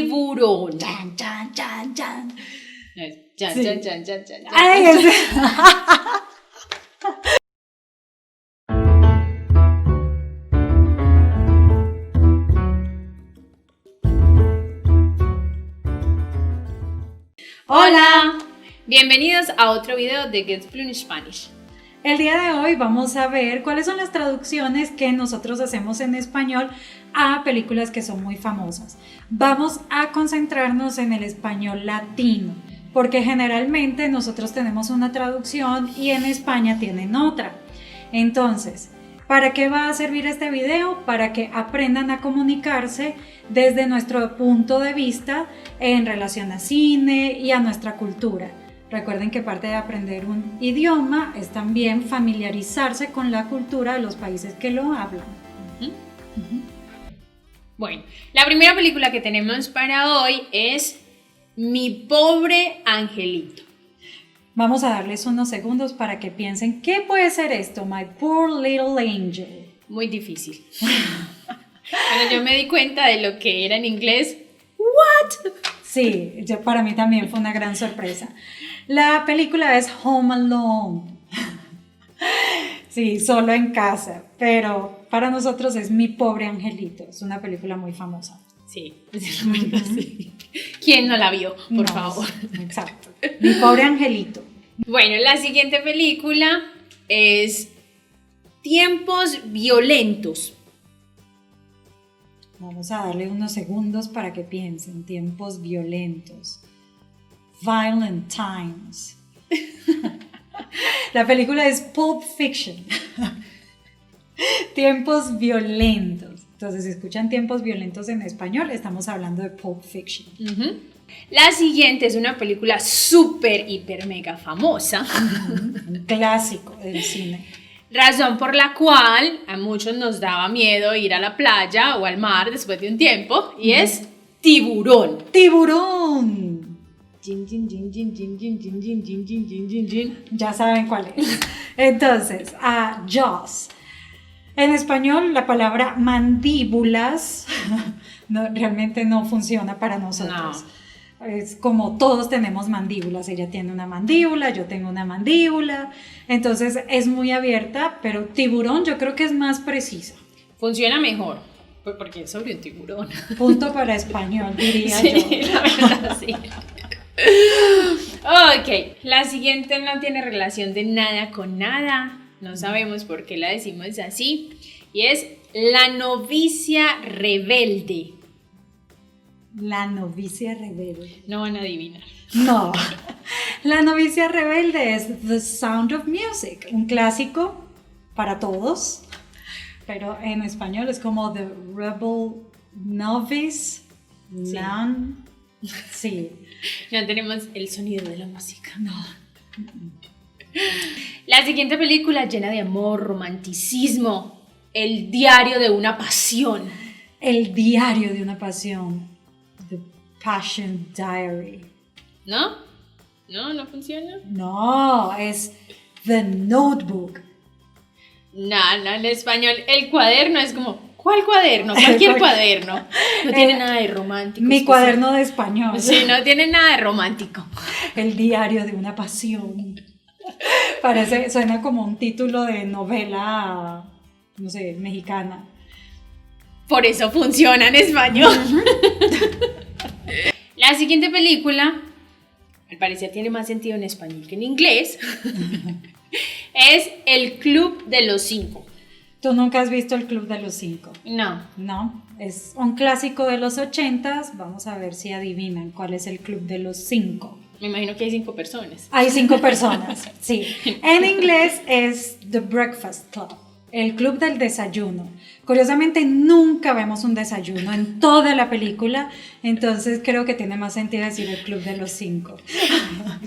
Tiburón. Chan, chan, chan, chan. Chan, Sí. chan, chan, chan, chan, chan. Ay, Hola, bienvenidos a otro video de Get Fluent Spanish. El día de hoy vamos a ver cuáles son las traducciones que nosotros hacemos en español a películas que son muy famosas. Vamos a concentrarnos en el español latino, porque generalmente nosotros tenemos una traducción y en España tienen otra. Entonces, ¿para qué va a servir este video? Para que aprendan a comunicarse desde nuestro punto de vista en relación a cine y a nuestra cultura. Recuerden que parte de aprender un idioma es también familiarizarse con la cultura de los países que lo hablan. Bueno, la primera película que tenemos para hoy es Mi pobre angelito. Vamos a darles unos segundos para que piensen, ¿qué puede ser esto? My poor little angel. Muy difícil. Bueno, yo me di cuenta de lo que era en inglés. ¿What? Sí, para mí también fue una gran sorpresa. La película es Home Alone. Sí, solo en casa, pero para nosotros es Mi pobre angelito. Es una película muy famosa. Sí, sí. ¿Quién no la vio? Por No, favor. Exacto. Mi pobre angelito. Bueno, la siguiente película es Tiempos violentos. Vamos a darle unos segundos para que piensen. Tiempos violentos. Violent Times. La película es Pulp Fiction. Tiempos violentos. Entonces, si escuchan tiempos violentos en español, estamos hablando de Pulp Fiction. La siguiente es una película súper, hiper, mega famosa. Un clásico del cine. Razón por la cual a muchos nos daba miedo ir a la playa o al mar después de un tiempo. Y es Tiburón. ¡Tiburón! Jin, jin, jin, jin, jin, jin, jin, jin, jin, jin, jin, jin, jin. Ya saben cuál es. Entonces, Jaws. En español, la palabra mandíbulas realmente no funciona para nosotros. No. Es como todos tenemos mandíbulas. Ella tiene una mandíbula, yo tengo una mandíbula. Entonces, es muy abierta, pero tiburón yo creo que es más precisa. Funciona mejor, porque es sobre un tiburón. Punto para español, diría Sí, yo. la verdad, sí. Ok, la siguiente no tiene relación de nada con nada. No sabemos por qué la decimos así. Y es La novicia rebelde. La novicia rebelde. No van a adivinar. No. La novicia rebelde es The Sound of Music, un clásico para todos, pero en español es como The Rebel Novice. Sí. Sí. No tenemos el sonido de la música. No. La siguiente película llena de amor, romanticismo, El diario de una pasión. El diario de una pasión. The Passion Diary. ¿No? ¿No? ¿No funciona? No, es The Notebook. No, en español el cuaderno es como, ¿cuál cuaderno? Cualquier cuaderno. No tiene nada de romántico. Mi cuaderno de español. Sí, no tiene nada de romántico. El diario de una pasión. Suena como un título de novela, no sé, mexicana. Por eso funciona en español. La siguiente película, al parecer tiene más sentido en español que en inglés, es El Club de los Cinco. ¿Tú nunca has visto El Club de los Cinco? No. No, es un clásico de los 80s. Vamos a ver si adivinan cuál es El Club de los Cinco. Me imagino que hay 5 personas. Hay 5 personas, sí. En inglés es The Breakfast Club, el club del desayuno. Curiosamente nunca vemos un desayuno en toda la película, entonces creo que tiene más sentido decir El Club de los Cinco.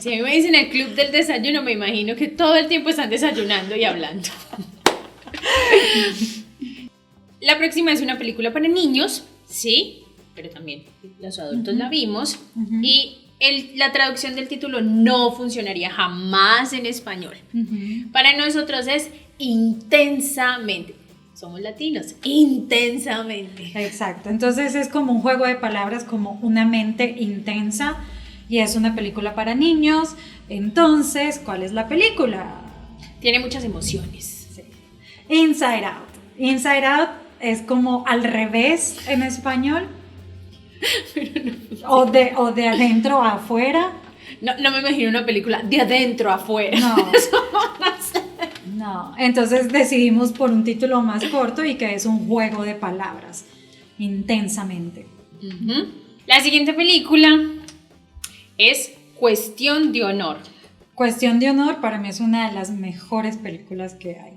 Si a mí me dicen El Club del Desayuno, me imagino que todo el tiempo están desayunando y hablando. La próxima es una película para niños, sí, pero también los adultos la vimos. Y la traducción del título no funcionaría jamás en español. Para nosotros es Intensamente. somos latinos, intensamente. Exacto, entonces es como un juego de palabras, como una mente intensa, y es una película para niños. Entonces, ¿cuál es la película? Tiene muchas emociones. Sí. Inside Out. Inside Out es como al revés en español. O de adentro a afuera. No me imagino una película de adentro a afuera. No. No, entonces decidimos por un título más corto y que es un juego de palabras, intensamente. Uh-huh. La siguiente película es Cuestión de Honor. Cuestión de Honor para mí es una de las mejores películas que hay.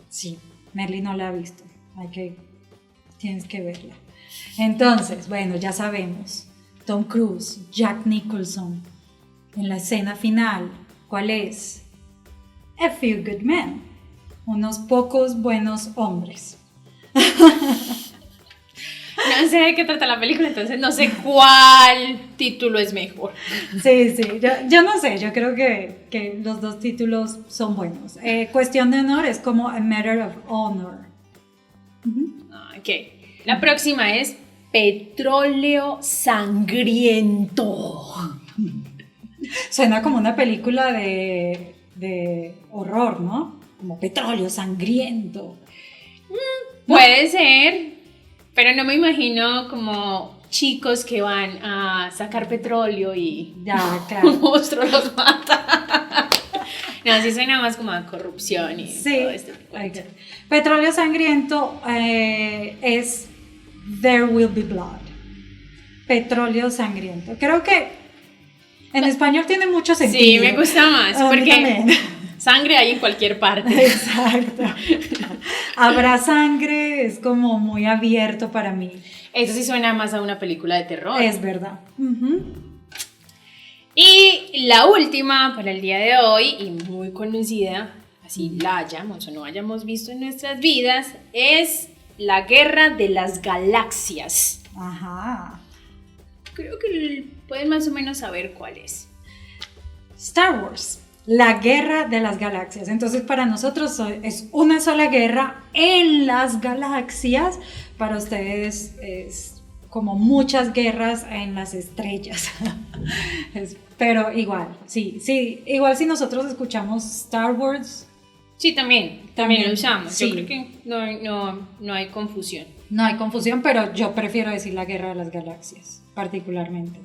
Sí, Merly no la ha visto, tienes que verla. Entonces, bueno, ya sabemos, Tom Cruise, Jack Nicholson, en la escena final, ¿cuál es? A Few Good Men, unos pocos buenos hombres. No sé de qué trata la película, entonces no sé cuál título es mejor. Sí, yo no sé, yo creo que los dos títulos son buenos. Cuestión de Honor es como A Matter of Honor. Ok, la próxima es Petróleo Sangriento. Suena como una película de horror, ¿no? Como Petróleo Sangriento. Puede ser, pero no me imagino como chicos que van a sacar petróleo y ya, claro, un monstruo los mata. No, sí suena más como a corrupción y sí, todo este tipo de cosas. Petróleo Sangriento es There Will Be Blood. Petróleo Sangriento. Creo que en español tiene mucho sentido. Sí, me gusta más, porque también. Sangre hay en cualquier parte. Exacto. Habrá sangre, es como muy abierto para mí. Eso sí suena más a una película de terror. Es verdad. Uh-huh. Y la última para el día de hoy, y muy conocida, así la hayamos o no hayamos visto en nuestras vidas, es La Guerra de las Galaxias. Ajá. Creo que pueden más o menos saber cuál es. Star Wars, la Guerra de las Galaxias. Entonces para nosotros es una sola guerra en las galaxias. Para ustedes es como muchas guerras en las estrellas. Pero igual, sí, igual si nosotros escuchamos Star Wars. Sí, también lo usamos. Sí. Yo creo que no hay confusión. No hay confusión, pero yo prefiero decir la Guerra de las Galaxias, particularmente.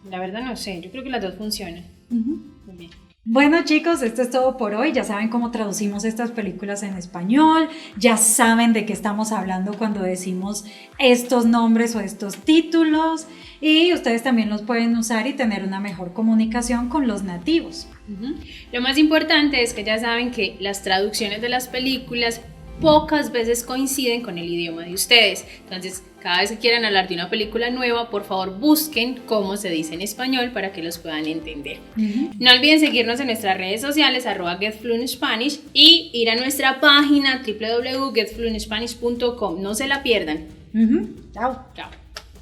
La verdad no sé, yo creo que las dos funcionan. Uh-huh. Muy bien. Bueno chicos, esto es todo por hoy. Ya saben cómo traducimos estas películas en español, ya saben de qué estamos hablando cuando decimos estos nombres o estos títulos, y ustedes también los pueden usar y tener una mejor comunicación con los nativos. Uh-huh. Lo más importante es que ya saben que las traducciones de las películas pocas veces coinciden con el idioma de ustedes. Entonces, cada vez que quieran hablar de una película nueva, por favor busquen cómo se dice en español para que los puedan entender. Uh-huh. No olviden seguirnos en nuestras redes sociales @getfluentspanish y ir a nuestra página www.getfluentspanish.com. No se la pierdan. Uh-huh. Chao. Chao.